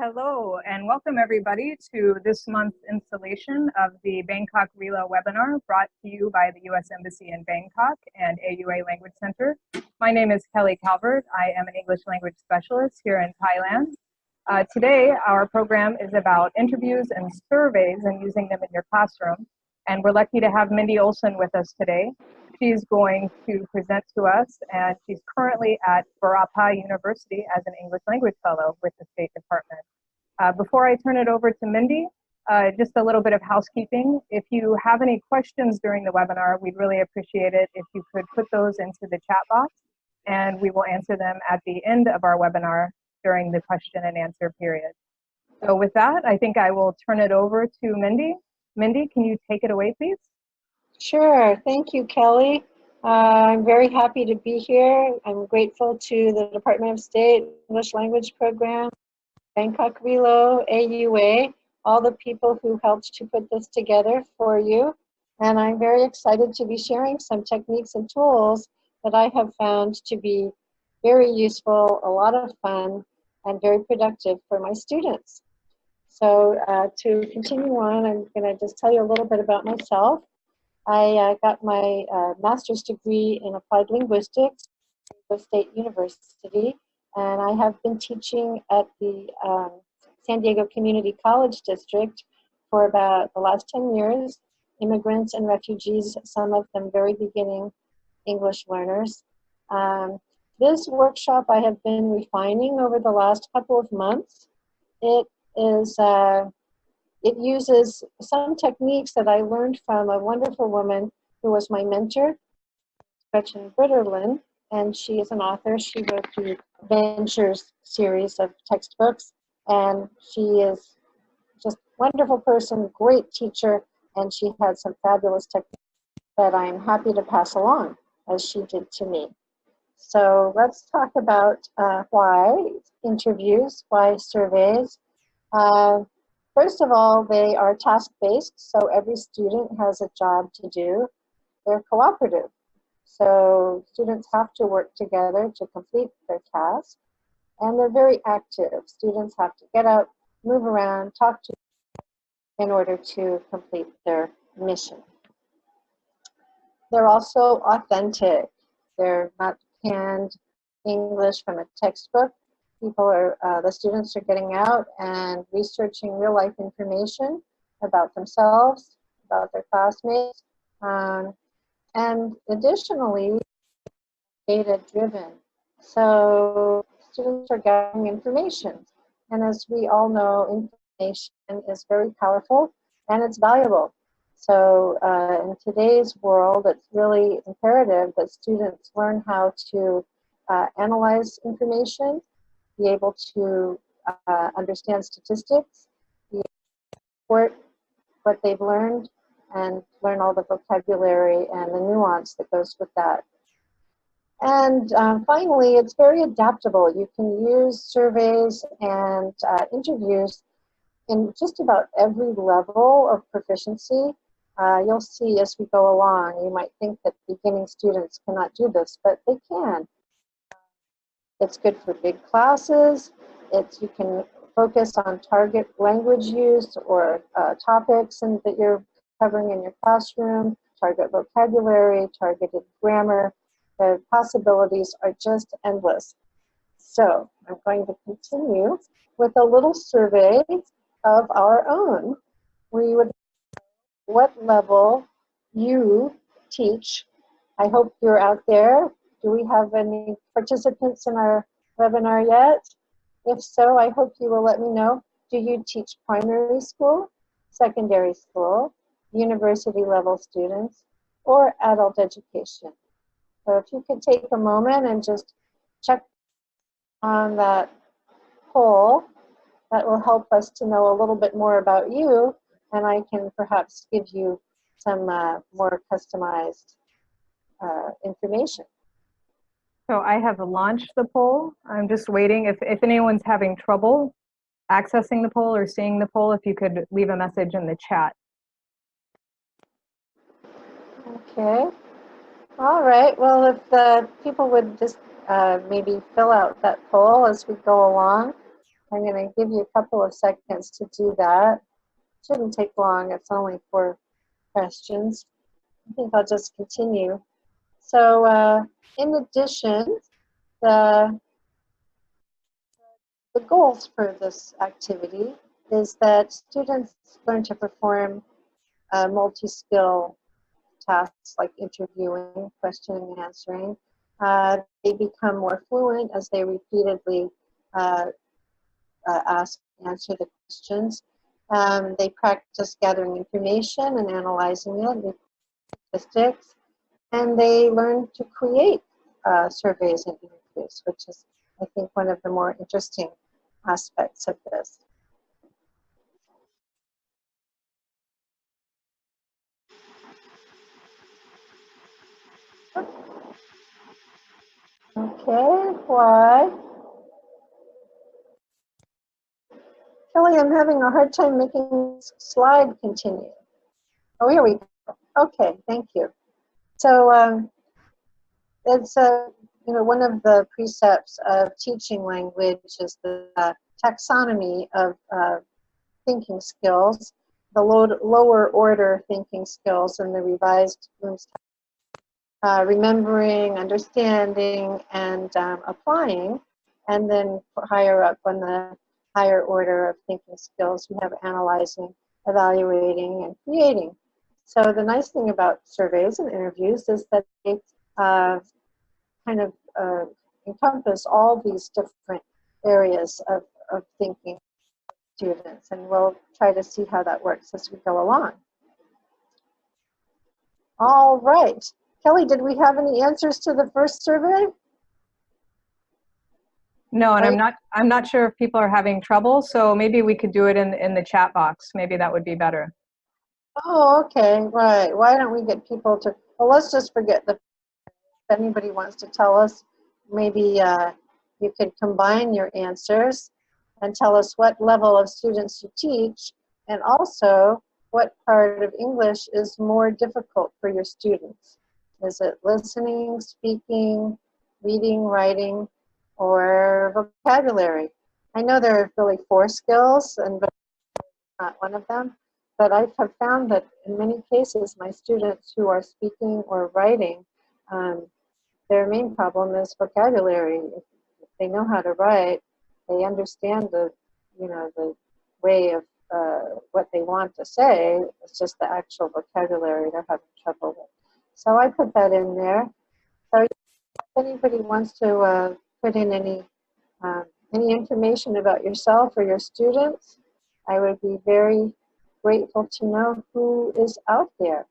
Hello, and welcome everybody to this month's installation of the Bangkok RELO webinar brought to you by the U.S. Embassy in Bangkok and AUA Language Center. My name is Kelly Calvert. I am an English language specialist here in Thailand. Today, our program is about interviews and surveys and using them in your classroom. And we're lucky to have Mindy Olson with us today. She's going to present to us, and she's currently at Barapa University as an English language fellow with the State Department. Before I turn it over to Mindy, just a little bit of housekeeping. If you have any questions during the webinar, we'd really appreciate it if you could put those into the chat box, and we will answer them at the end of our webinar during the question and answer period. So with that, I think I will turn it over to Mindy. Mindy, can you take it away, please? Sure. Thank you, Kelly. I'm very happy to be here. I'm grateful to the Department of State English Language Program, Bangkok RELO, AUA, all the people who helped to put this together for you. And I'm very excited to be sharing some techniques and tools that I have found to be very useful, a lot of fun, and very productive for my students. So to continue on, I'm going to just tell you a little bit about myself. I got my master's degree in applied linguistics at State University, and I have been teaching at the San Diego Community College District for about the last 10 years, immigrants and refugees, some of them very beginning English learners. This workshop I have been refining over the last couple of months. It uses some techniques that I learned from a wonderful woman who was my mentor, Gretchen Bitterlin, and she is an author. She wrote the Ventures series of textbooks, and she is just a wonderful person, great teacher, and she had some fabulous techniques that I'm happy to pass along, as she did to me. So let's talk about why interviews, why surveys. First of all, they are task-based, so every student has a job to do. They're cooperative, so students have to work together to complete their task, and they're very active. Students have to get out, move around, talk to in order to complete their mission. They're also authentic. They're not canned English from a textbook. The students are getting out and researching real life information about themselves, about their classmates, and additionally, data driven. So students are gathering information. And as we all know, information is very powerful and it's valuable. So in today's world, it's really imperative that students learn how to analyze information, be able to understand statistics, be able to support what they've learned, and learn all the vocabulary and the nuance that goes with that. And finally, it's very adaptable. You can use surveys and interviews in just about every level of proficiency. You'll see as we go along, you might think that beginning students cannot do this, but they can. It's good for big classes. You can focus on target language use or topics that you're covering in your classroom, target vocabulary, targeted grammar. The possibilities are just endless. So I'm going to continue with a little survey of our own. We would know what level you teach. I hope you're out there. Do we have any participants in our webinar yet? If so, I hope you will let me know. Do you teach primary school, secondary school, university level students, or adult education? So if you could take a moment and just check on that poll, that will help us to know a little bit more about you, and I can perhaps give you some more customized information. So I have launched the poll. I'm just waiting. If anyone's having trouble accessing the poll or seeing the poll, if you could leave a message in the chat. Okay. All right. Well, if the people would just maybe fill out that poll as we go along. I'm going to give you a couple of seconds to do that. Shouldn't take long. It's only 4 questions. I think I'll just continue. So in addition, the goals for this activity is that students learn to perform multi-skill tasks like interviewing, questioning, and answering. They become more fluent as they repeatedly ask and answer the questions. They practice gathering information and analyzing it with statistics, and they learn to create surveys and interviews, which is, I think, one of the more interesting aspects of this. Okay, why? Kelly, I'm having a hard time making this slide continue. Oh, here we go. Okay, thank you. So it's one of the precepts of teaching language is the taxonomy of thinking skills, the lower order thinking skills in the revised Bloom's remembering, understanding, and applying, and then higher up on the higher order of thinking skills, we have analyzing, evaluating, and creating. So the nice thing about surveys and interviews is that they kind of encompass all these different areas of thinking students, and we'll try to see how that works as we go along. All right. Kelly, did we have any answers to the first survey? No, and I'm not sure if people are having trouble, so maybe we could do it in the chat box. Maybe that would be better. Oh, okay, right. Why don't we get people to, well, let's just forget if anybody wants to tell us, maybe you could combine your answers and tell us what level of students you teach, and also what part of English is more difficult for your students. Is it listening, speaking, reading, writing, or vocabulary? I know there are really 4 skills, and not one of them, but I have found that in many cases, my students who are speaking or writing, their main problem is vocabulary. If they know how to write, they understand the way of what they want to say. It's just the actual vocabulary they're having trouble with. So I put that in there. So if anybody wants to put in any information about yourself or your students, I would be very grateful to know who is out there.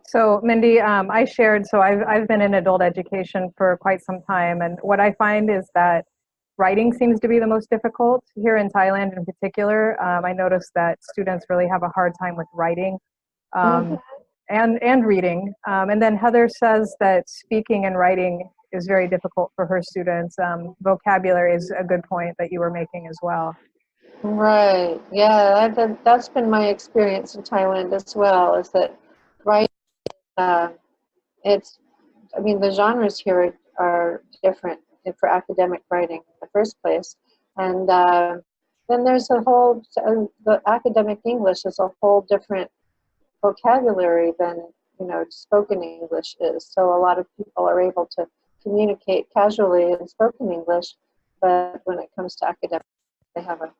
So Mindy, I shared, so I've been in adult education for quite some time, and what I find is that writing seems to be the most difficult here in Thailand in particular. I noticed that students really have a hard time with writing and reading. And then Heather says that speaking and writing is very difficult for her students. Vocabulary is a good point that you were making as well. Right, yeah, that's been my experience in Thailand as well, is that writing, I mean, the genres here are different for academic writing in the first place. And then there's a whole, the academic English is a whole different vocabulary than, spoken English is. So a lot of people are able to communicate casually in spoken English, but when it comes to academic, they have a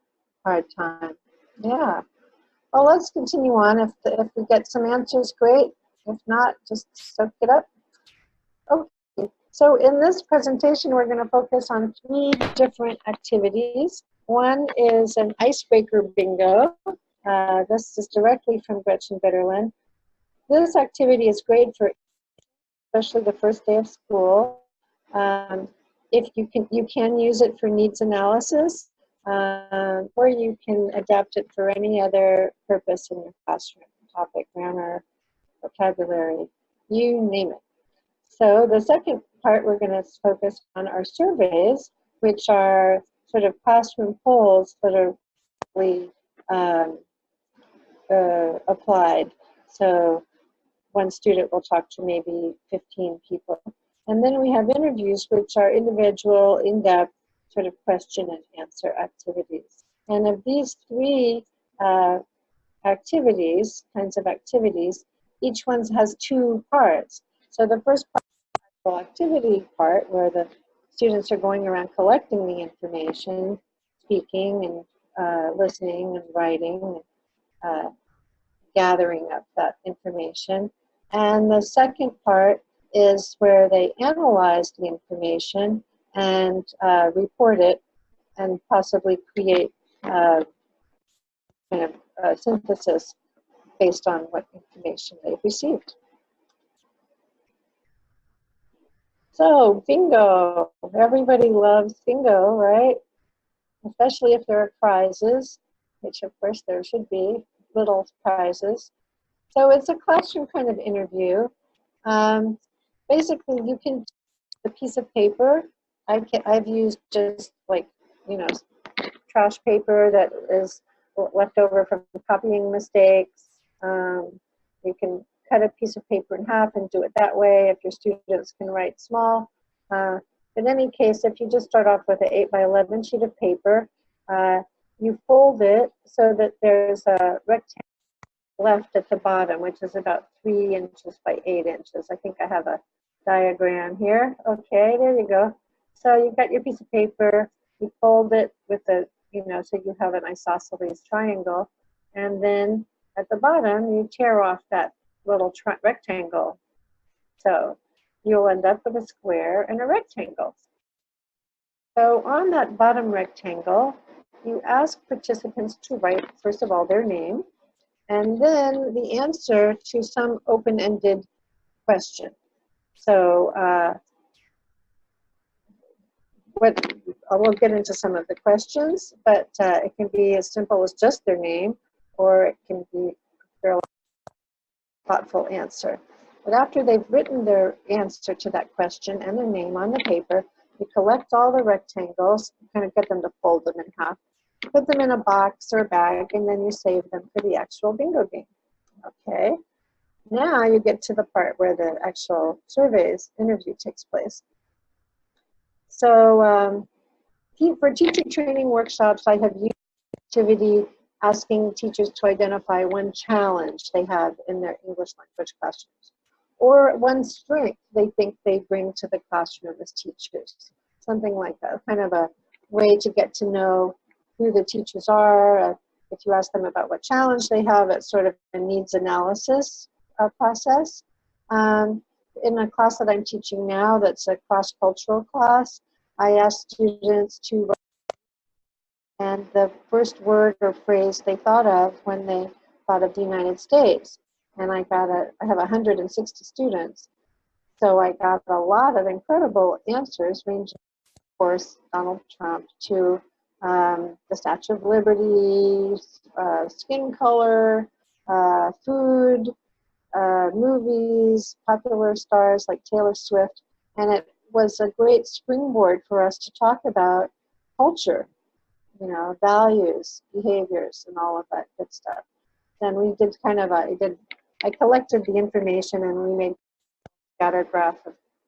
hard time. Yeah. Well, let's continue on. If we get some answers, great. If not, just soak it up. Okay. So in this presentation, we're going to focus on 3 different activities. One is an icebreaker bingo. This is directly from Gretchen Bitterlin. This activity is great for especially the first day of school. If you can use it for needs analysis, or you can adapt it for any other purpose in your classroom, topic, grammar, vocabulary, you name it. So the second part we're going to focus on are surveys, which are sort of classroom polls that are really applied. So one student will talk to maybe 15 people. And then we have interviews, which are individual, in-depth sort of question and answer activities. And of these three kinds of activities, each one has two parts. So the first part is the activity part, where the students are going around collecting the information, speaking and listening and writing, gathering up that information. And the second part is where they analyze the information and report it and possibly create kind of a synthesis based on what information they've received. So bingo, everybody loves bingo, right? Especially if there are prizes, which of course there should be, little prizes. So it's a classroom kind of interview. Basically, you can a piece of paper. I've used just like, trash paper that is left over from copying mistakes. You can cut a piece of paper in half and do it that way if your students can write small. In any case, if you just start off with an 8 by 11 sheet of paper, you fold it so that there's a rectangle left at the bottom, which is about 3 inches by 8 inches. I think I have a diagram here. Okay, there you go. So you've got your piece of paper, you fold it with a, so you have an isosceles triangle, and then at the bottom you tear off that little rectangle. So you'll end up with a square and a rectangle. So on that bottom rectangle, you ask participants to write, first of all, their name, and then the answer to some open-ended question. So we'll get into some of the questions, but it can be as simple as just their name, or it can be a fairly thoughtful answer. But after they've written their answer to that question and their name on the paper, you collect all the rectangles, kind of get them to fold them in half, put them in a box or a bag, and then you save them for the actual bingo game. Okay, now you get to the part where the actual interview takes place. So for teacher training workshops, I have used activity asking teachers to identify one challenge they have in their English language classrooms, or one strength they think they bring to the classroom as teachers. Something like that, kind of a way to get to know who the teachers are. If you ask them about what challenge they have, it's sort of a needs analysis process. In a class that I'm teaching now, that's a cross-cultural class, I ask students to write and the first word or phrase they thought of when they thought of the United States. And I have 160 students. So I got a lot of incredible answers, ranging, of course, Donald Trump to the Statue of Liberty, skin color, food, movies, popular stars like Taylor Swift. And it was a great springboard for us to talk about culture, values, behaviors, and all of that good stuff. And we did kind of I collected the information and we made a scatter graph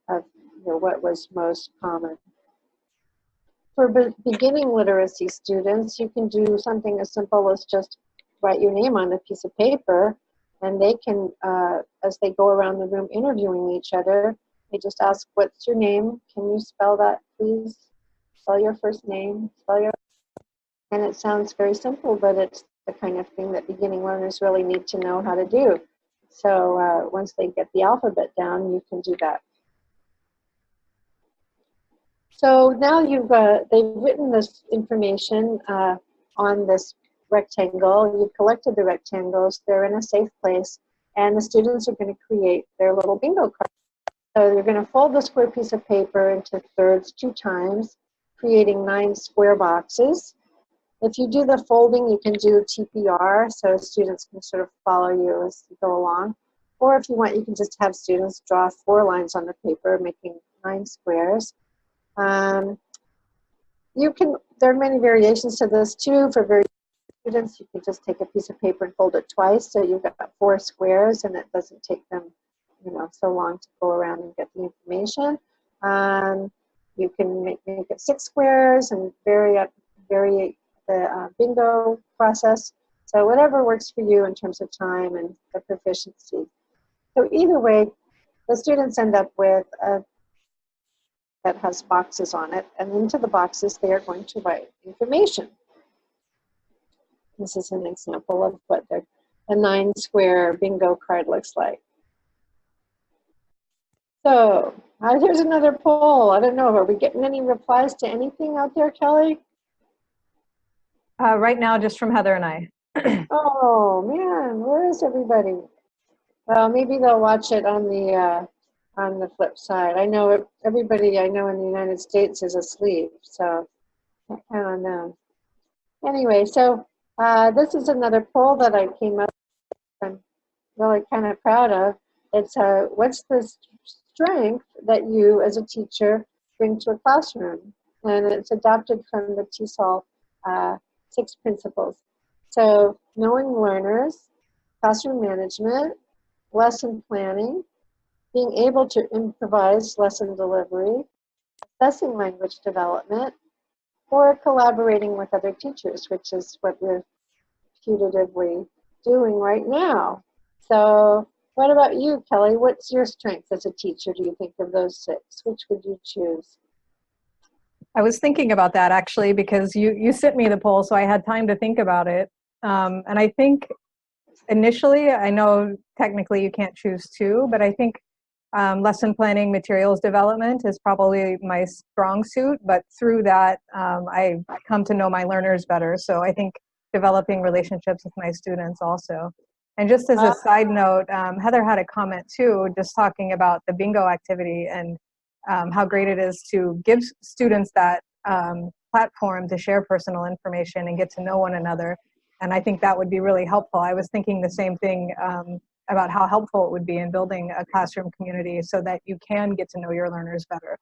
of what was most common. For beginning literacy students, you can do something as simple as just write your name on a piece of paper, and they can, as they go around the room interviewing each other, they just ask, what's your name? Can you spell that, please? Spell your first name, and it sounds very simple, but it's the kind of thing that beginning learners really need to know how to do. So once they get the alphabet down, you can do that. So now they've written this information on this rectangle. You've collected the rectangles. They're in a safe place, and the students are going to create their little bingo card. So you're going to fold the square piece of paper into thirds 2 times, creating 9 square boxes. If you do the folding, you can do TPR, so students can sort of follow you as you go along. Or if you want, you can just have students draw 4 lines on the paper, making 9 squares. There are many variations to this too. For very students, you can just take a piece of paper and fold it twice, so you've got 4 squares, and it doesn't take them, so long to go around and get the information. You can make it 6 squares and vary the bingo process. So whatever works for you in terms of time and the proficiency. So either way, the students end up with a that has boxes on it, and into the boxes they are going to write information. This is an example of what a 9-square bingo card looks like. So here's another poll. I don't know, are we getting any replies to anything out there, Kelly? Right now, just from Heather and I. Oh man, where is everybody? Well, maybe they'll watch it on the flip side. I know everybody I know in the United States is asleep, so I don't know. Anyway, so this is another poll that I came up with. I'm really kind of proud of. It's what's the strength that you as a teacher bring to a classroom? And it's adapted from the TESOL 6 principles. So knowing learners, classroom management, lesson planning, being able to improvise lesson delivery, assessing language development, or collaborating with other teachers, which is what we're putatively doing right now. So what about you, Kelly? What's your strength as a teacher, do you think, of those 6? Which would you choose? I was thinking about that actually because you sent me the poll, so I had time to think about it. And I think initially, I know technically you can't choose 2, but I think lesson planning, materials development is probably my strong suit, but through that, I come to know my learners better. So I think developing relationships with my students also. And just as a side note, Heather had a comment too, just talking about the bingo activity and how great it is to give students that platform to share personal information and get to know one another. And I think that would be really helpful. I was thinking the same thing about how helpful it would be in building a classroom community so that you can get to know your learners better.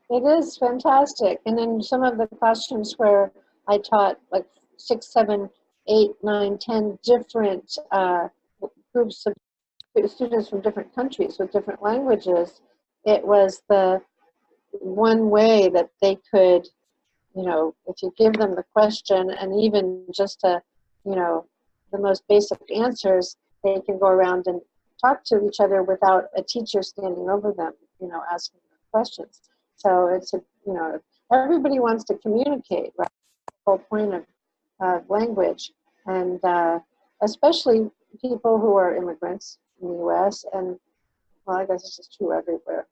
It is fantastic. And in some of the classrooms where I taught like 6, 7, 8, 9, 10 different groups of students from different countries with different languages, it was the one way that they could, you know, if you give them the question and even just you know, the most basic answers, they can go around and talk to each other without a teacher standing over them, you know, asking them questions. So it's you know, everybody wants to communicate, right? The whole point of language, and especially people who are immigrants in the U.S. and, well, I guess it's just true everywhere.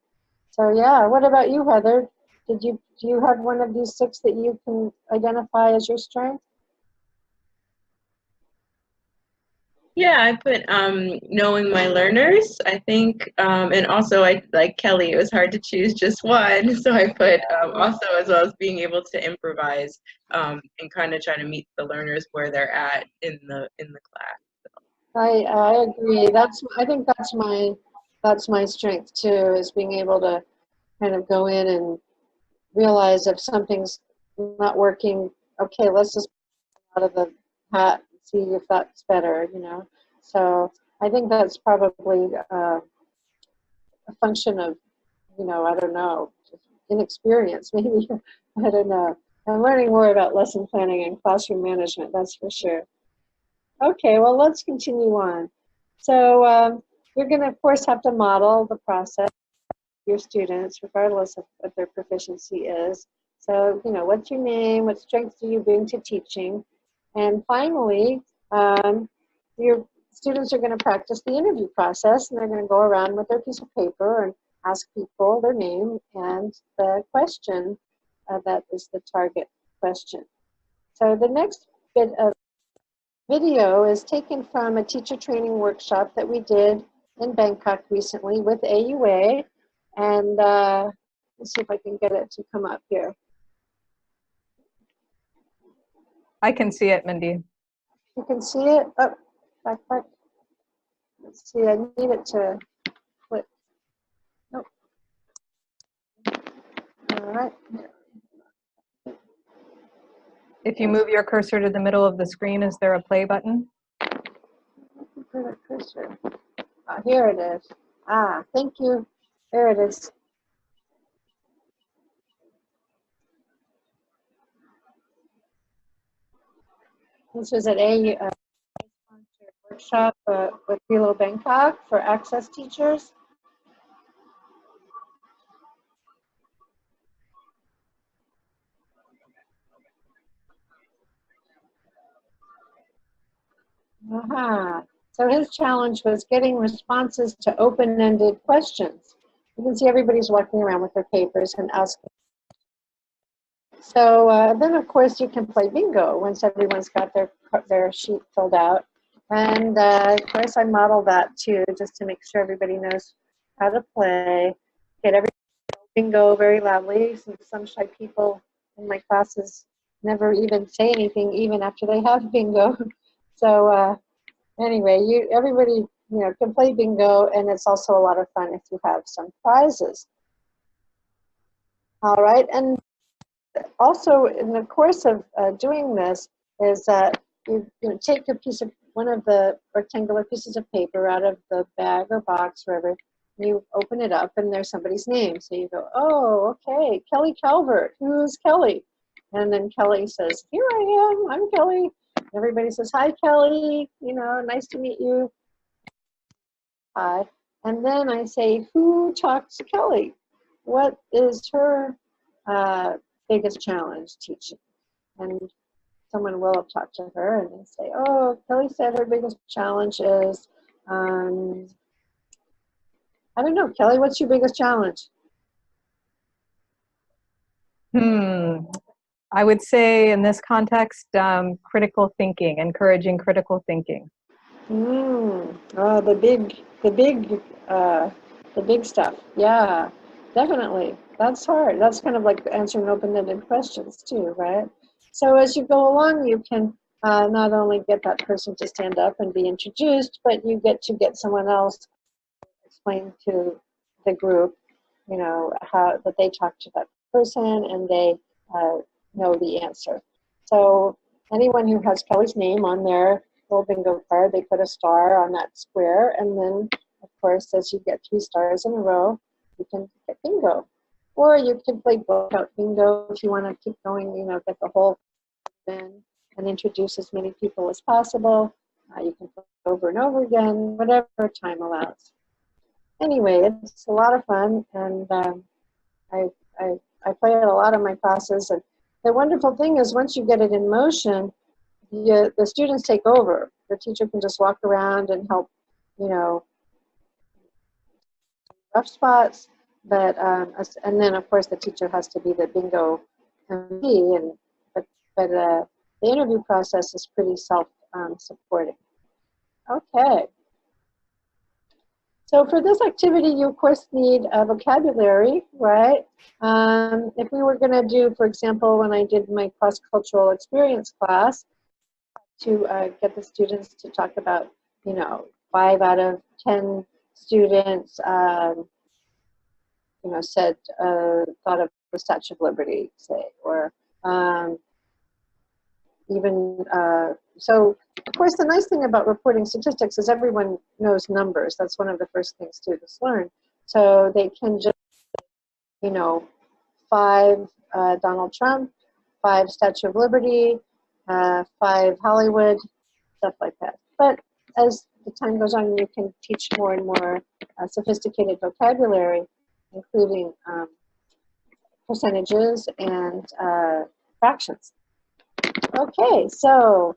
So yeah, what about you, Heather? Do you have one of these 6 that you can identify as your strength? Yeah, I put knowing my learners, I think, and also I like Kelly, it was hard to choose just one, so I put also, as well as being able to improvise and kind of try to meet the learners where they're at in the class. I agree. I think that's my strength too, is being able to kind of go in and realize if something's not working, okay, let's just out of the hat and see if that's better, you know. So I think that's probably a function of, you know, I don't know, just inexperience maybe. I don't know. I'm learning more about lesson planning and classroom management, that's for sure. Okay, well, let's continue on. So you're going to, of course, have to model the process for your students, regardless of what their proficiency is. So, you know, what's your name? What strengths do you bring to teaching? And finally, your students are going to practice the interview process, and they're going to go around with their piece of paper and ask people their name and the question that is the target question. So the next bit of video is taken from a teacher training workshop that we did in Bangkok recently with AUA, and let's see if I can get it to come up here. I can see it, Mindy. You can see it? Oh, back. Let's see, I need it to flip. Nope. All right. If you move your cursor to the middle of the screen, is there a play button? For the cursor. Here it is. Ah, thank you. There it is. This was at a sponsored workshop with RELO Bangkok for Access teachers. So his challenge was getting responses to open-ended questions. You can see everybody's walking around with their papers and asking. So then, of course, you can play bingo once everyone's got their sheet filled out. And of course, I modeled that too, just to make sure everybody knows how to play. Get everybody bingo very loudly, since some shy people in my classes never even say anything, even after they have bingo. So anyway, everybody can play bingo, and it's also a lot of fun if you have some prizes. All right, and also in the course of doing this is that you take one of the rectangular pieces of paper out of the bag or box, wherever, you open it up, and there's somebody's name. So you go, oh, okay, Kelly Calvert. Who's Kelly? And then Kelly says, here I am, I'm Kelly. Everybody says, hi, Kelly, nice to meet you. Hi. And then I say, who talks to Kelly? What is her biggest challenge teaching? And someone will have talked to her, and they say, oh, Kelly said her biggest challenge is, I don't know, Kelly, what's your biggest challenge? I would say in this context, critical thinking, encouraging critical thinking. Oh, the big stuff. Yeah, definitely. That's hard. That's kind of like answering open-ended questions too, right? So as you go along, you can not only get that person to stand up and be introduced, but you get to get someone else to explain to the group, how that they talk to that person and they know the answer. So anyone who has Kelly's name on their little bingo card, they put a star on that square, and then, of course, as you get 3 stars in a row, you can get bingo. Or you can play blackout bingo if you want to keep going, get the whole in and introduce as many people as possible. You can play over and over again, whatever time allows. Anyway, it's a lot of fun, and I play it a lot in my classes. And the wonderful thing is, once you get it in motion, the students take over. The teacher can just walk around and help, rough spots. But and then of course the teacher has to be the bingo MP. But the interview process is pretty self-supporting. Okay. So for this activity, you of course need a vocabulary, right? If we were going to do, for example, when I did my cross-cultural experience class, to get the students to talk about, 5 out of 10 students, said, thought of the Statue of Liberty, say, or even, so of course the nice thing about reporting statistics is everyone knows numbers. That's one of the first things students learn. So they can just, 5 Donald Trump, 5 Statue of Liberty, 5 Hollywood, stuff like that. But as the time goes on, you can teach more and more sophisticated vocabulary, including percentages and fractions. Okay, so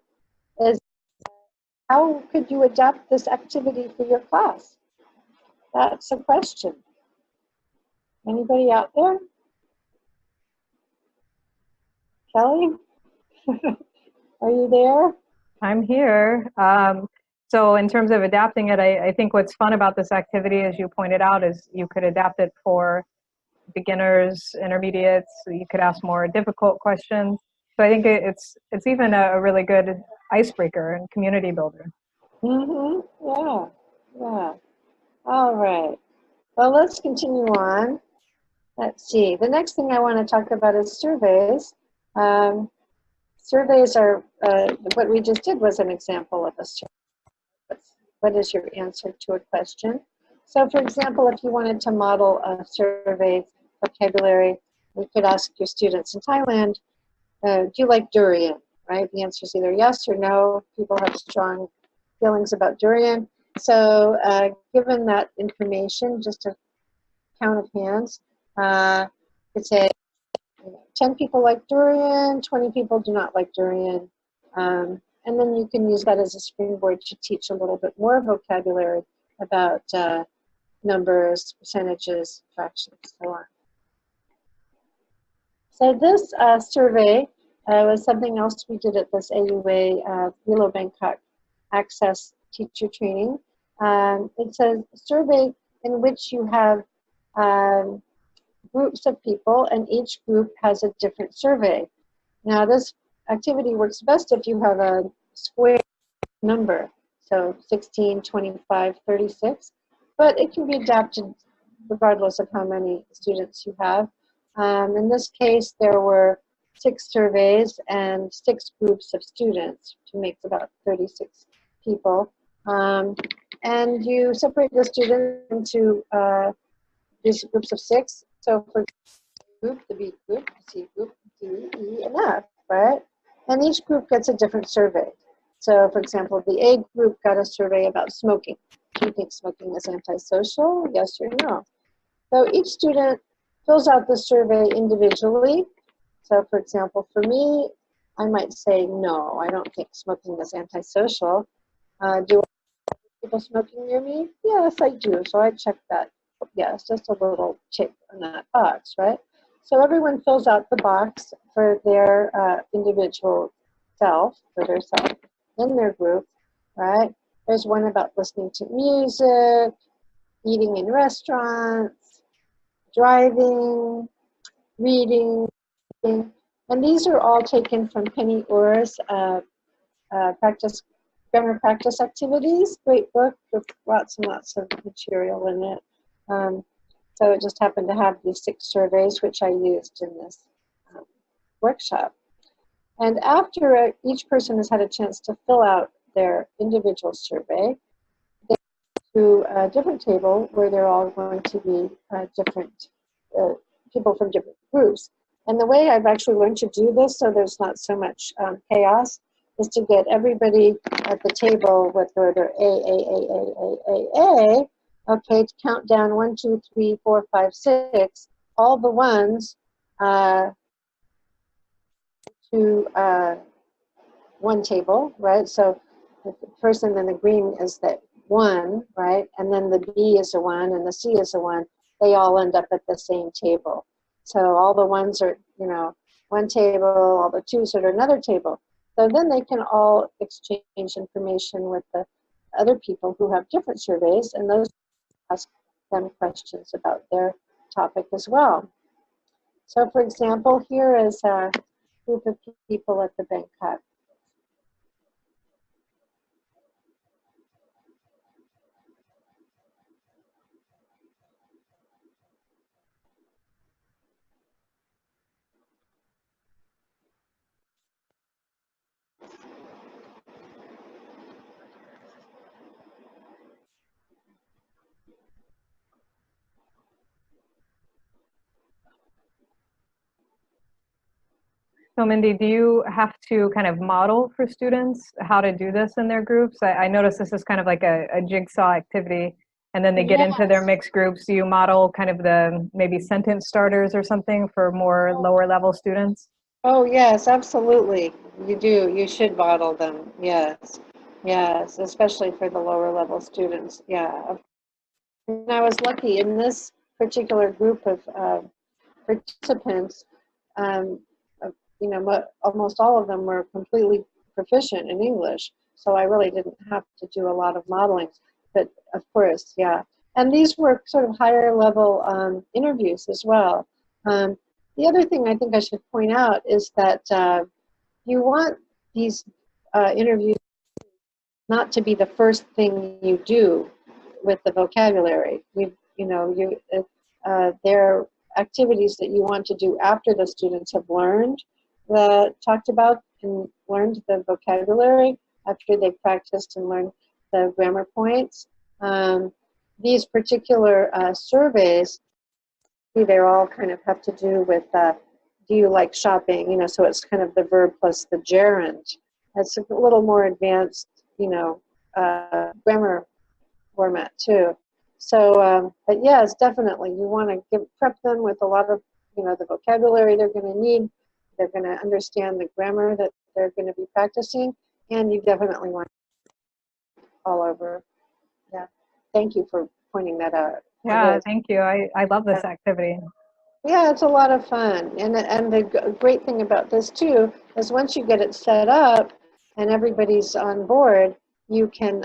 how could you adapt this activity for your class? That's a question. Anybody out there? Kelly? Are you there? I'm here. So in terms of adapting it, I think what's fun about this activity, as you pointed out, is you could adapt it for beginners, intermediates. You could ask more difficult questions. So I think it's even a really good icebreaker and community builder. Yeah. All right. Well, let's continue on. Let's see. The next thing I want to talk about is surveys. Surveys are, what we just did was an example of a survey. What is your answer to a question? So for example, if you wanted to model a survey vocabulary, you could ask your students in Thailand, do you like durian? right? The answer is either yes or no. People have strong feelings about durian. So given that information, just a count of hands, could say 10 people like durian, 20 people do not like durian. And then you can use that as a springboard to teach a little bit more vocabulary about numbers, percentages, fractions, so on. So this survey was something else we did at this AUA RELO Bangkok Access Teacher Training. It's a survey in which you have groups of people, and each group has a different survey. Now this activity works best if you have a square number, so 16, 25, 36, but it can be adapted regardless of how many students you have. In this case, there were 6 surveys and 6 groups of students, which makes about 36 people. And you separate the students into these groups of 6. So for group, the B group, the C group, D, E, and F, right? And each group gets a different survey. So for example, the A group got a survey about smoking. Do you think smoking is antisocial? Yes or no? So each student fills out the survey individually. So for example, for me, I might say, no, I don't think smoking is antisocial. Do people smoking near me? Yes, I do. So I check that. Yes, just a little tick on that box, right? So everyone fills out the box for their individual self, for their self in their group, right? There's one about listening to music, eating in restaurants, driving, reading, and these are all taken from Penny Orr's grammar practice activities. Great book with lots and lots of material in it. So it just happened to have these 6 surveys, which I used in this workshop. And after each person has had a chance to fill out their individual survey, they go to a different table where they're all going to be different people from different groups. And the way I've actually learned to do this, so there's not so much chaos, is to get everybody at the table with order A, okay, to count down 1, 2, 3, 4, 5, 6, all the ones to one table, right? So the person in the green is the 1, right? And then the B is a 1 and the C is a 1. They all end up at the same table. So all the 1s are, you know, one table, all the 2s are at another table. So then they can all exchange information with the other people who have different surveys, and those ask them questions about their topic as well. So for example, here is a group of people at the Bangkok. So Mindy, do you have to kind of model for students how to do this in their groups? I noticed this is kind of like a jigsaw activity, and then they get into their mixed groups. Do you model kind of the maybe sentence starters or something for more lower level students? Oh yes, absolutely. You do. You should model them. Yes. Yes, especially for the lower level students. Yeah. And I was lucky in this particular group of participants. Um, you know, almost all of them were completely proficient in English, so I really didn't have to do a lot of modeling. But of course, yeah. And these were sort of higher level interviews as well. The other thing I think I should point out is that you want these interviews not to be the first thing you do with the vocabulary. They're activities that you want to do after the students have learned, talked about and learned the vocabulary, after they've practiced and learned the grammar points. These particular surveys, they're all kind of have to do with do you like shopping? You know, so it's kind of the verb plus the gerund. It's a little more advanced, you know, grammar format too. So, but yes, definitely, you want to prep them with a lot of, you know, the vocabulary they're going to need. They're going to understand the grammar that they're going to be practicing, and you definitely want all over. Yeah, thank you for pointing that out. Yeah, thank you. I love this activity. Yeah, it's a lot of fun, and the great thing about this too is once you get it set up and everybody's on board, you can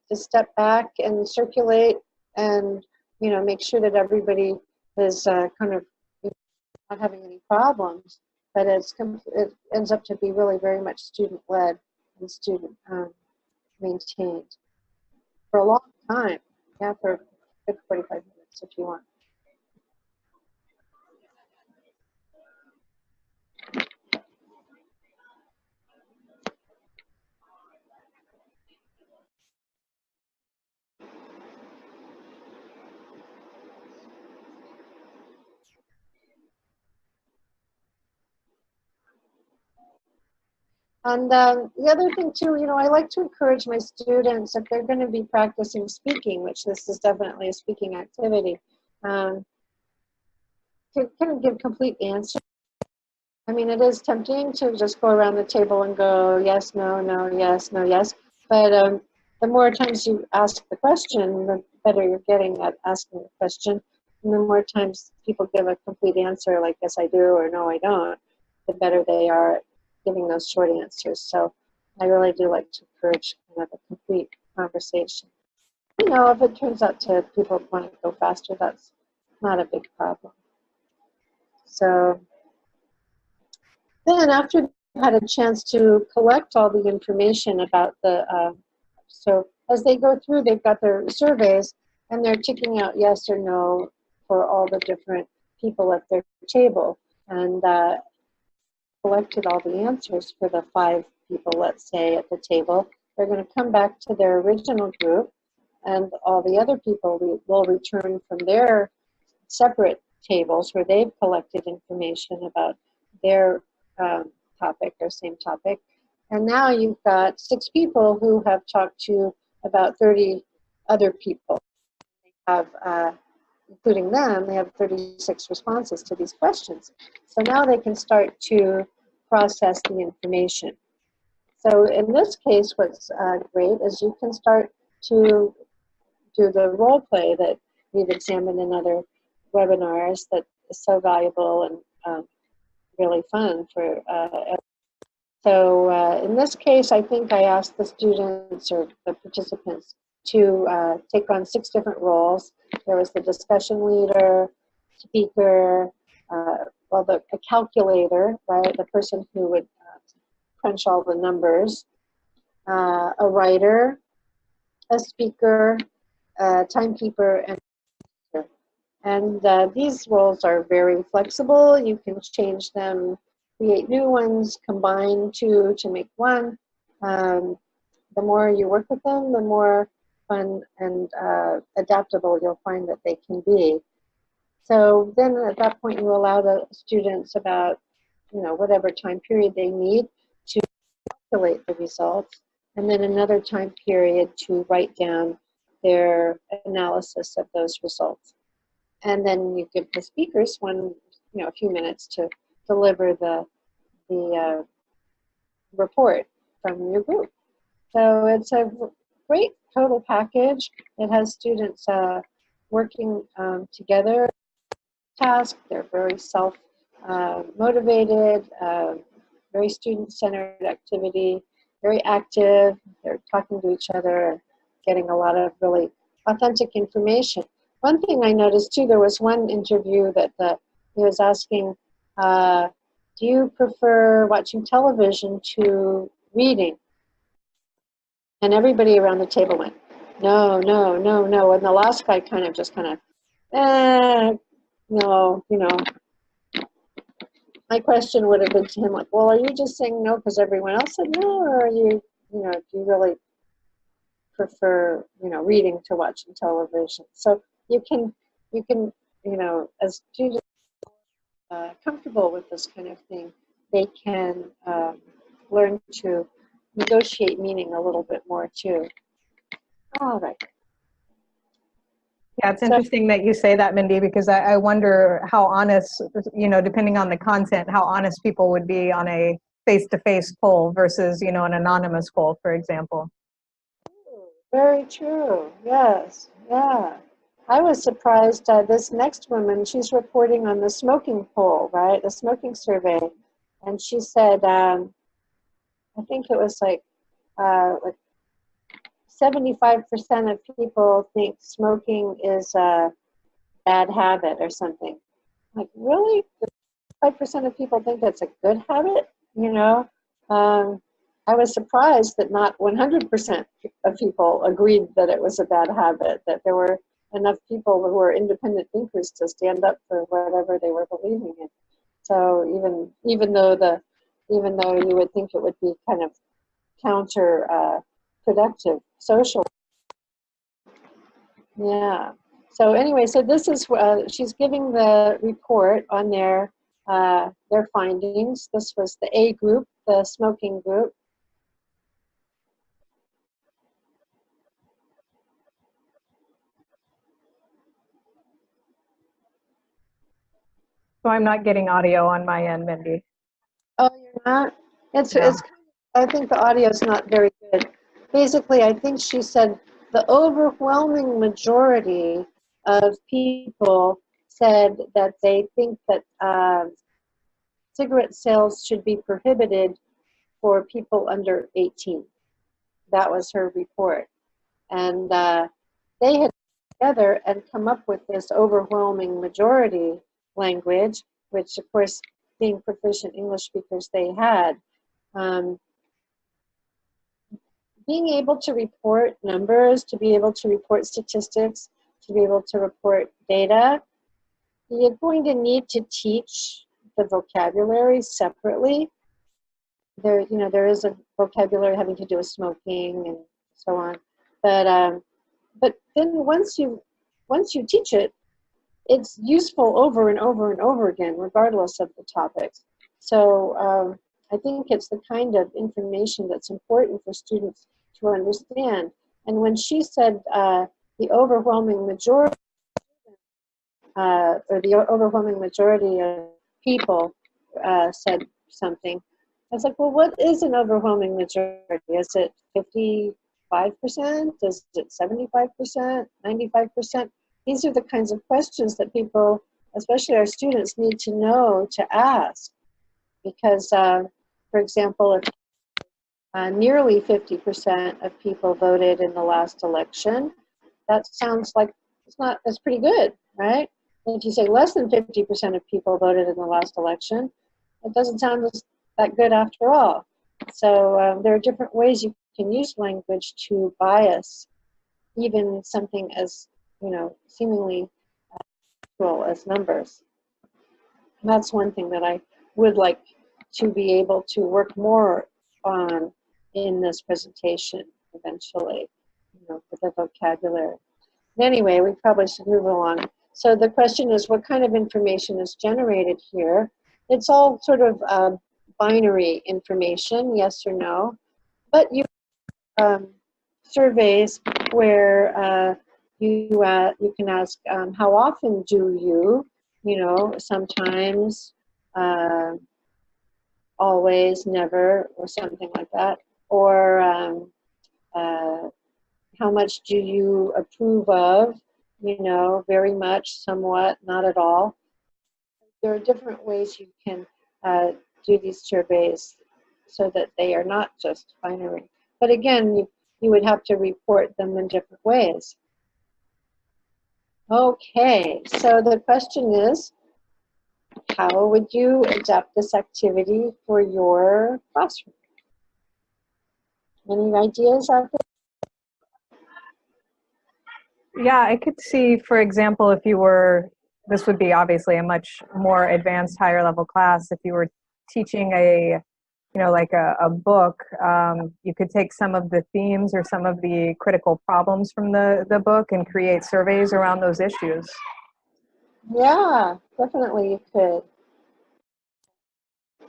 just step back and circulate, and you know, make sure that everybody is kind of not having any problems. But it ends up to be really very much student led and student maintained for a long time. Yeah, for a good 45 minutes if you want. And the other thing too, you know, I like to encourage my students, if they're going to be practicing speaking, which this is definitely a speaking activity, to kind of give complete answers. I mean, it is tempting to just go around the table and go yes, no, no, yes, no, yes. But the more times you ask the question, the better you're getting at asking the question. And the more times people give a complete answer, like yes, I do, or no, I don't, the better they are at giving those short answers. So I really do like to encourage kind of a complete conversation. You know, if it turns out to people want to go faster, that's not a big problem. So then after they've had a chance to collect all the information about so as they go through, they've got their surveys and they're ticking out yes or no for all the different people at their table, and collected all the answers for the 5 people, let's say, at the table. They're going to come back to their original group, and all the other people will return from their separate tables where they've collected information about their topic or same topic. And now you've got 6 people who have talked to about 30 other people. They have, including them, they have 36 responses to these questions. So now they can start to process the information. So in this case, what's great is you can start to do the role play that we've examined in other webinars that is so valuable and really fun for so in this case, I think I asked the students or the participants to take on 6 different roles. There was the discussion leader, speaker, well, a calculator, right, the person who would crunch all the numbers, a writer, a speaker, a timekeeper, and these roles are very flexible. You can change them, create new ones, combine 2 to make 1. The more you work with them, the more fun and adaptable you'll find that they can be. So then at that point, you allow the students about, you know, whatever time period they need to calculate the results, and then another time period to write down their analysis of those results. And then you give the speakers a few minutes to deliver the report from your group. So it's a great total package. It has students working together. Task. They're very self-motivated, very student-centered activity, very active. They're talking to each other, getting a lot of really authentic information. One thing I noticed too, there was one interview that he was asking, do you prefer watching television to reading? And everybody around the table went, no, no, no, no. And the last guy kind of, no, you know. My question would have been to him like, well, are you just saying no because everyone else said no, or are you, do you really prefer, reading to watching television? So you can, as students comfortable with this kind of thing, they can learn to negotiate meaning a little bit more too. All right. Yeah, it's interesting that you say that, Mindy, because I wonder how honest, depending on the content, how honest people would be on a face-to-face poll versus, an anonymous poll, for example. Very true. Yes. Yeah. I was surprised. This next woman, she's reporting on the smoking poll, right? The smoking survey. And she said, I think it was like 75% of people think smoking is a bad habit or something. Like, really? 5% of people think that's a good habit? I was surprised that not 100% of people agreed that it was a bad habit, that there were enough people who were independent thinkers to stand up for whatever they were believing in. So even though you would think it would be kind of counterproductive social. Yeah. So anyway, so this is she's giving the report on their findings. This was the A group, the smoking group. So I'm not getting audio on my end, Mindy. Oh, you're not? No. I think the audio is not very good. Basically, I think she said the overwhelming majority of people said that they think that cigarette sales should be prohibited for people under 18. That was her report. And they had together and come up with this overwhelming majority language, which of course, being proficient English speakers they had. Being able to report numbers, to be able to report statistics, to be able to report data, you're going to need to teach the vocabulary separately. There is a vocabulary having to do with smoking and so on. But then once you teach it, it's useful over and over and over again, regardless of the topics. So I think it's the kind of information that's important for students to understand. And when she said the overwhelming majority, of people said something, I was like, well, what is an overwhelming majority? Is it 55%? Is it 75%? 95%? These are the kinds of questions that people, especially our students, need to know to ask. Because, for example, if nearly 50% of people voted in the last election, that sounds like that's pretty good, right? And if you say less than 50% of people voted in the last election, it doesn't sound that good after all. So there are different ways you can use language to bias even something as, seemingly natural as numbers. And that's one thing that I would like to be able to work more on in this presentation eventually, for the vocabulary. Anyway, we probably should move along. So the question is, what kind of information is generated here? It's all sort of binary information, yes or no. But you surveys where you can ask, how often do you, sometimes, always, never, or something like that. Or how much do you approve of, very much, somewhat, not at all. There are different ways you can do these surveys so that they are not just binary. But again, you would have to report them in different ways. Okay, so the question is, how would you adapt this activity for your classroom? Any ideas out there? Yeah, I could see, for example, if you were, this would be obviously a much more advanced, higher level class, if you were teaching like a book, you could take some of the themes or some of the critical problems from the book and create surveys around those issues. Yeah, definitely you could.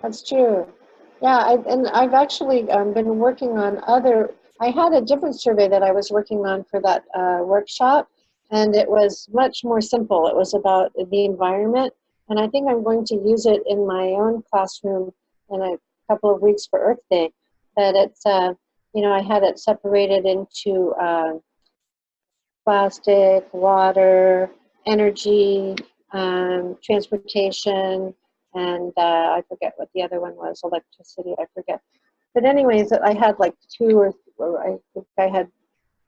That's true. Yeah, and I've actually been working on other, I had a different survey that I was working on for that workshop, and it was much more simple. It was about the environment, and I think I'm going to use it in my own classroom in a couple of weeks for Earth Day. That it's, you know, I had it separated into plastic, water, energy, transportation, and I forget what the other one was, electricity, I forget. But anyways, I had like I think I had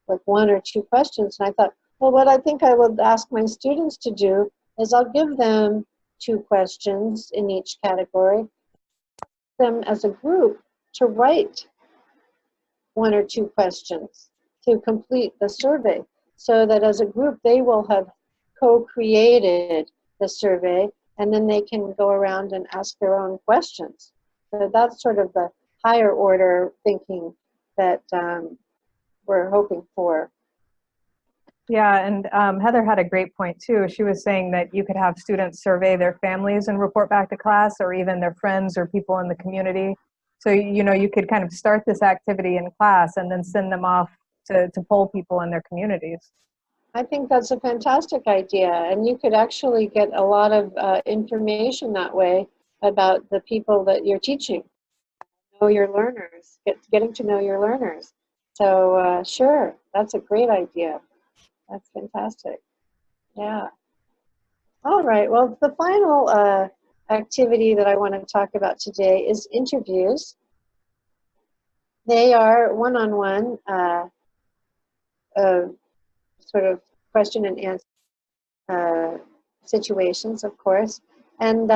like one or two questions, and I thought, well, what I think I would ask my students to do is I'll give them two questions in each category, them as a group to write one or two questions to complete the survey, so that as a group they will have co-created the survey, and then they can go around and ask their own questions. So that's sort of the higher order thinking that we're hoping for. Yeah, and Heather had a great point too. She was saying that you could have students survey their families and report back to class, or even their friends or people in the community. So, you know, you could kind of start this activity in class and then send them off to poll people in their communities. I think that's a fantastic idea, and you could actually get a lot of information that way about the people that you're teaching. Know your learners, getting to know your learners. So sure, that's a great idea. That's fantastic. Yeah. All right. Well, the final activity that I want to talk about today is interviews. They are one-on-one sort of question and answer situations, of course. And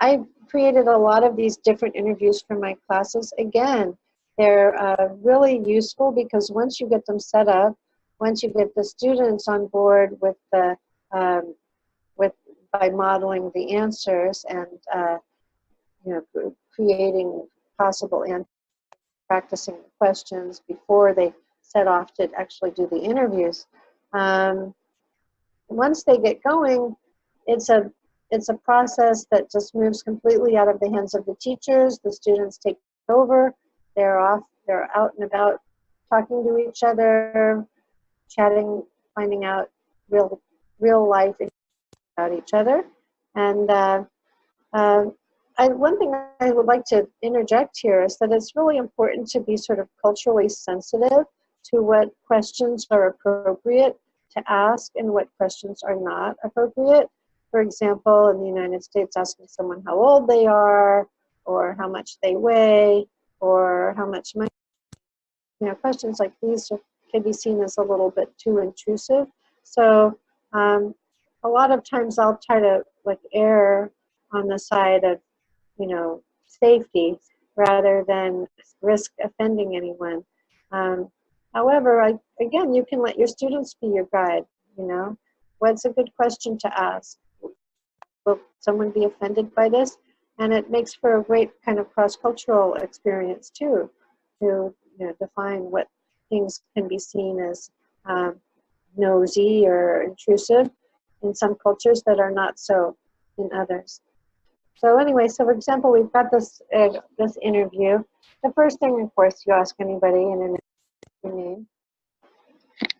I've created a lot of these different interviews for my classes. Again, they're really useful because once you get them set up, once you get the students on board with the by modeling the answers and you know, creating possible answers, practicing the questions before they set off to actually do the interviews. Once they get going, it's a process that just moves completely out of the hands of the teachers. The students take over. They're off. They're out and about, talking to each other, chatting, finding out real life about each other. And one thing I would like to interject here is that it's really important to be sort of culturally sensitive to what questions are appropriate to ask and what questions are not appropriate. For example, in the United States, asking someone how old they are, or how much they weigh, or how much money, you know, questions like these can be seen as a little bit too intrusive. So a lot of times I'll try to like err on the side of, you know, safety rather than risk offending anyone. However, again, you can let your students be your guide, you know. What's a good question to ask? Will someone be offended by this? And it makes for a great kind of cross-cultural experience too, to, you know, define what things can be seen as nosy or intrusive in some cultures that are not so in others. So anyway, so for example, we've got this this interview. The first thing, of course, you ask anybody in an interview name.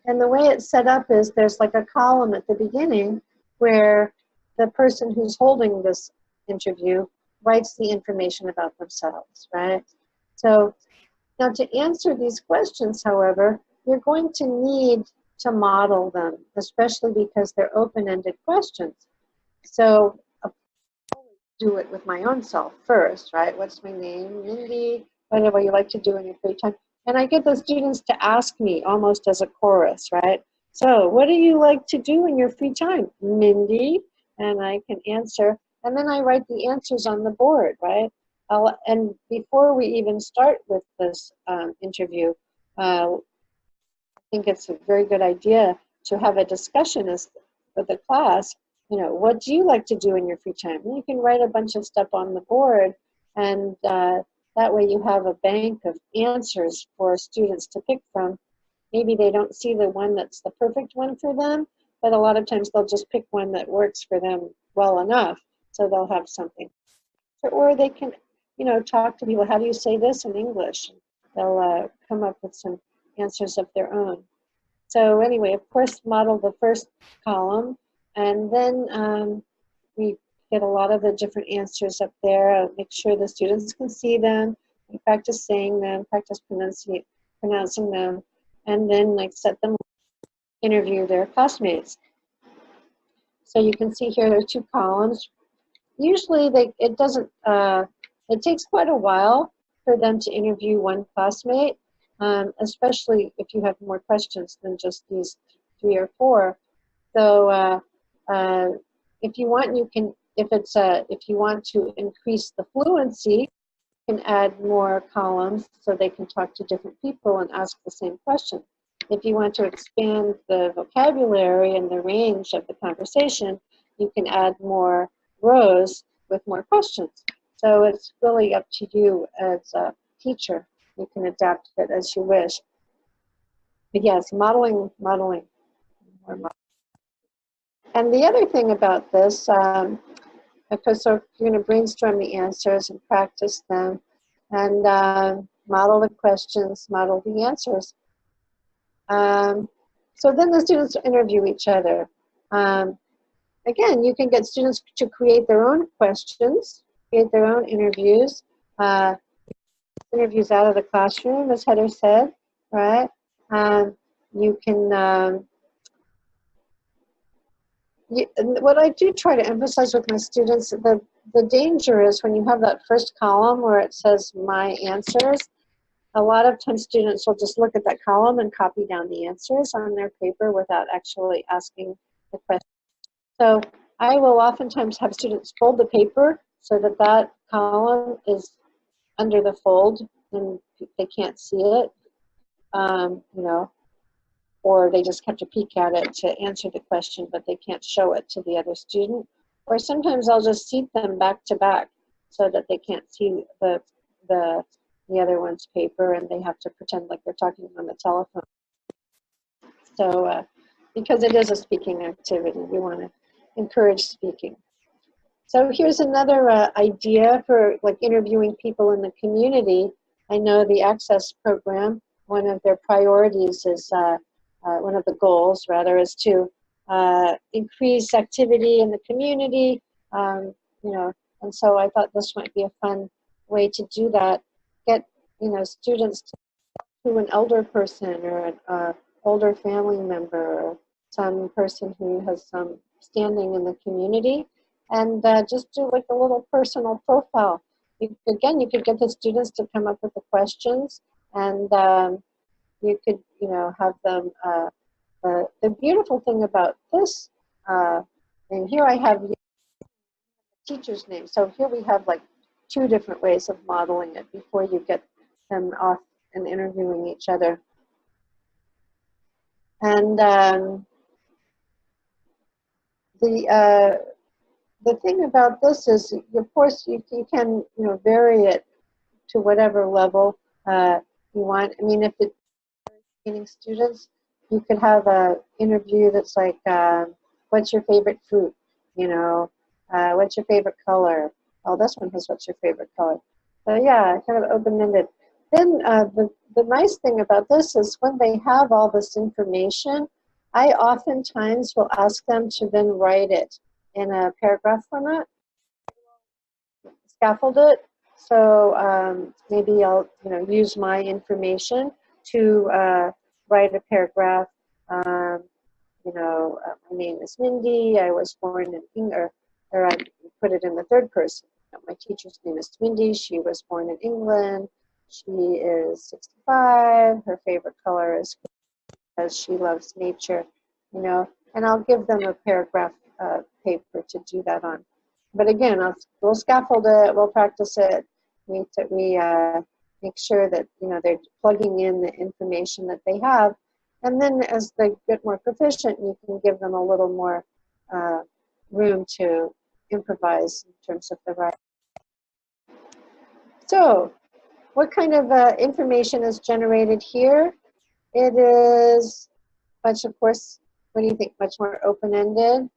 And the way it's set up is there's like a column at the beginning where the person who's holding this interview writes the information about themselves, right? So now to answer these questions, however, you're going to need to model them, especially because they're open-ended questions. So do it with my own self first, right? What's my name? Mindy, whatever you like to do in your free time. And I get the students to ask me almost as a chorus, right? So what do you like to do in your free time? Mindy, and I can answer. And then I write the answers on the board, right? And before we even start with this interview, I think it's a very good idea to have a discussion with the class. You know, what do you like to do in your free time? And you can write a bunch of stuff on the board, and that way you have a bank of answers for students to pick from. Maybe they don't see the one that's the perfect one for them, but a lot of times they'll just pick one that works for them well enough, so they'll have something. Or they can talk to people. How do you say this in English? They'll come up with some answers of their own. So anyway, of course, model the first column, and then we get a lot of the different answers up there. Make sure the students can see them, and practice saying them, practice pronouncing them, and then set them interview their classmates. So you can see here there are 2 columns. Usually it takes quite a while for them to interview one classmate, especially if you have more questions than just these 3 or 4. So if you want, if you want to increase the fluency, you can add more columns so they can talk to different people and ask the same question. If you want to expand the vocabulary and the range of the conversation, you can add more rows with more questions. So it's really up to you as a teacher. You can adapt it as you wish. But yes, modeling. And the other thing about this, because so you're going to brainstorm the answers and practice them, and model the questions, model the answers. So then the students interview each other. Again, you can get students to create their own questions, create their own interviews. Interviews out of the classroom, as Heather said, right? You can, what I do try to emphasize with my students, the danger is when you have that first column where it says my answers, a lot of times students will just look at that column and copy down the answers on their paper without actually asking the question. So I will oftentimes have students fold the paper so that that column is under the fold and they can't see it, or they just have to peek at it to answer the question, but they can't show it to the other student. Or sometimes I'll just seat them back to back so that they can't see the other one's paper, and they have to pretend like they're talking on the telephone. So because it is a speaking activity, we want to encourage speaking. So here's another idea for interviewing people in the community. I know the Access program, one of their priorities is, one of the goals rather, is to increase activity in the community, and so I thought this might be a fun way to do that. Get, students to an elder person or an older family member or some person who has some standing in the community, and just do a little personal profile. Again, you could get the students to come up with the questions, and you could, have them. The beautiful thing about this, and here I have the teacher's name. So here we have 2 different ways of modeling it before you get them off and interviewing each other. And the thing about this is, of course, you can vary it to whatever level you want. I mean, if it's training students, you could have an interview that's like, what's your favorite fruit? What's your favorite color? Oh, this one has what's your favorite color. So yeah, kind of open-ended. Then the nice thing about this is when they have all this information, I oftentimes will ask them to then write it in a paragraph format, scaffold it. So maybe I'll use my information to write a paragraph. My name is Mindy. I was born in England, or I put it in the third person. My teacher's name is Mindy. She was born in England. She is 65. Her favorite color is because she loves nature, and I'll give them a paragraph paper to do that on. But again, we'll scaffold it, we'll practice it. We make sure that they're plugging in the information that they have, and then as they get more proficient, you can give them a little more room to improvise in terms of the writing. So, what kind of information is generated here? It is much, of course, what do you think, much more open-ended?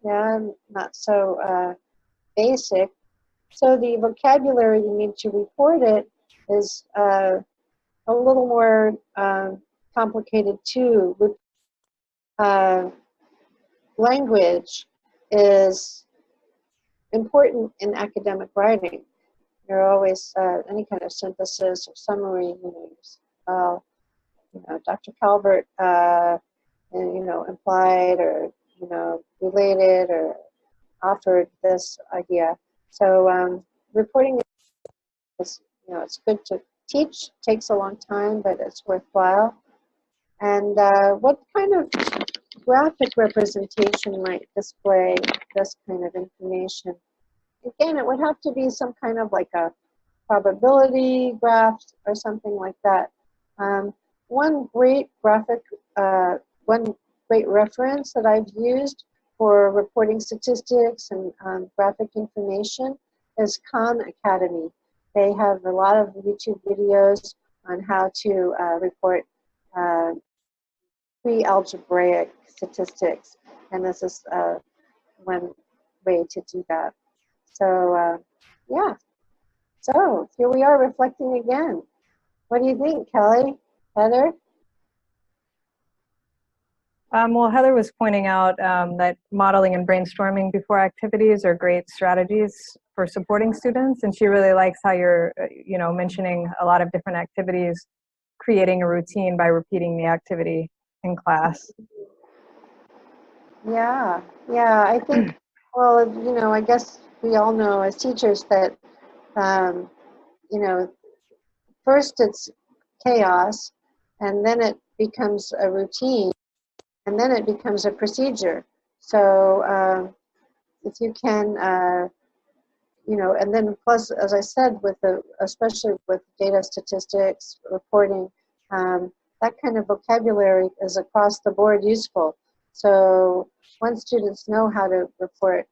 Yeah, not so basic. So the vocabulary you need to report it is a little more complicated too. Language is important in academic writing. You're always any kind of synthesis or summary. Dr. Calvert, implied or related or offered this idea. So reporting is, it's good to teach. Takes a long time, but it's worthwhile. And what kind of graphic representation might display this kind of information? Again, it would have to be some kind of like a probability graph or something like that. One great reference that I've used for reporting statistics and graphic information is Khan Academy. They have a lot of YouTube videos on how to report pre-algebraic statistics, and this is one way to do that. So yeah, so here we are reflecting again. What do you think, Kelly? Heather? Well, Heather was pointing out that modeling and brainstorming before activities are great strategies for supporting students, and she really likes how you're, mentioning a lot of different activities, creating a routine by repeating the activity in class. Yeah, I think, well, I guess we all know as teachers that, first it's chaos, and then it becomes a routine, and then it becomes a procedure. So if you can, and then plus, as I said, especially with data statistics, reporting, that kind of vocabulary is across the board useful. So once students know how to report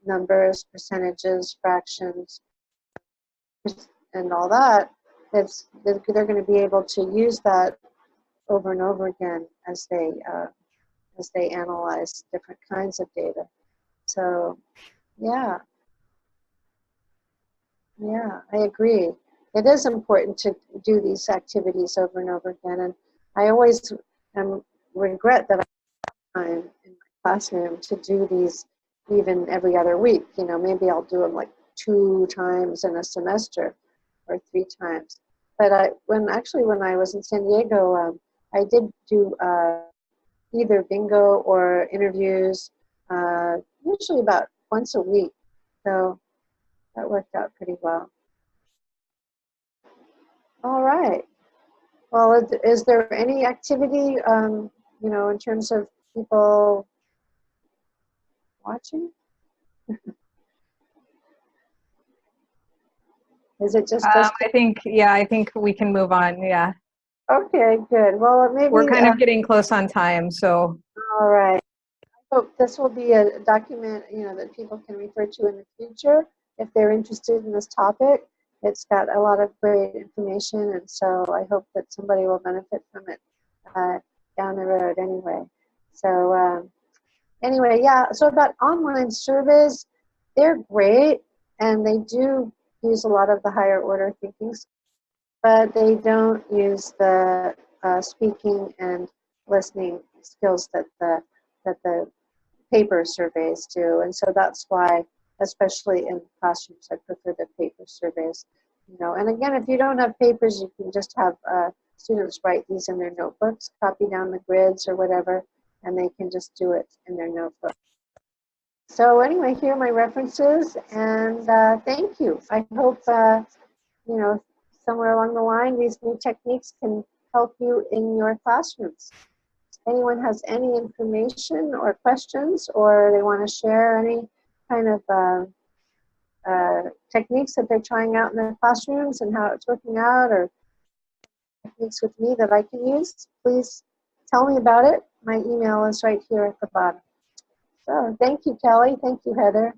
numbers, percentages, fractions, and all that, they're going to be able to use that over and over again as they analyze different kinds of data. So yeah, I agree. It is important to do these activities over and over again, and I always regret that I don't have time in my classroom to do these even every other week. Maybe I'll do them like 2 times in a semester or 3 times. But when I was in San Diego, I did do either bingo or interviews, usually about once a week. So that worked out pretty well. All right. Well, is there any activity, in terms of people watching? Is it just us? I think we can move on. Yeah. Okay, good. Well, maybe We're kind of getting close on time, so. All right. I hope this will be a document, that people can refer to in the future if they're interested in this topic. It's got a lot of great information, and so I hope that somebody will benefit from it down the road anyway. So anyway, yeah, so about online surveys, they're great, and they do use a lot of the higher order thinking, but they don't use the speaking and listening skills that the paper surveys do. And so that's why, especially in classrooms, I prefer the paper surveys. And again, if you don't have papers, you can just have students write these in their notebooks, copy down the grids or whatever, and they can just do it in their notebook. So anyway, here are my references, and thank you. I hope, somewhere along the line, these new techniques can help you in your classrooms. If anyone has any information or questions, or they want to share any kind of techniques that they're trying out in their classrooms and how it's working out, or techniques with me that I can use, please tell me about it. My email is right here at the bottom. So thank you, Kelly. Thank you, Heather.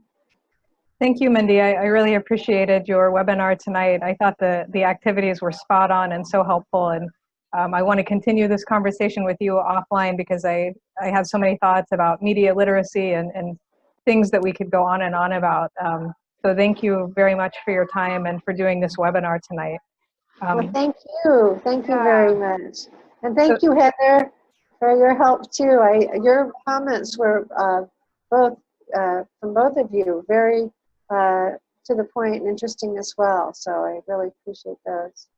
Thank you, Mindy. I really appreciated your webinar tonight. I thought the activities were spot on and so helpful, and I want to continue this conversation with you offline because I have so many thoughts about media literacy and things that we could go on and on about. So thank you very much for your time and for doing this webinar tonight. Well, thank you. Thank you yeah. very much. And thank you, Heather, for your help too. Your comments were both from both of you very to the point and interesting as well. So I really appreciate those.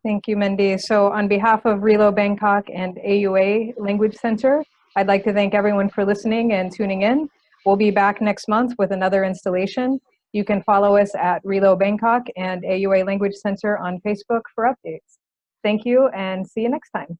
Thank you, Mindy. So on behalf of RELO Bangkok and AUA Language Center, I'd like to thank everyone for listening and tuning in. We'll be back next month with another installation. You can follow us at RELO Bangkok and AUA Language Center on Facebook for updates. Thank you and see you next time.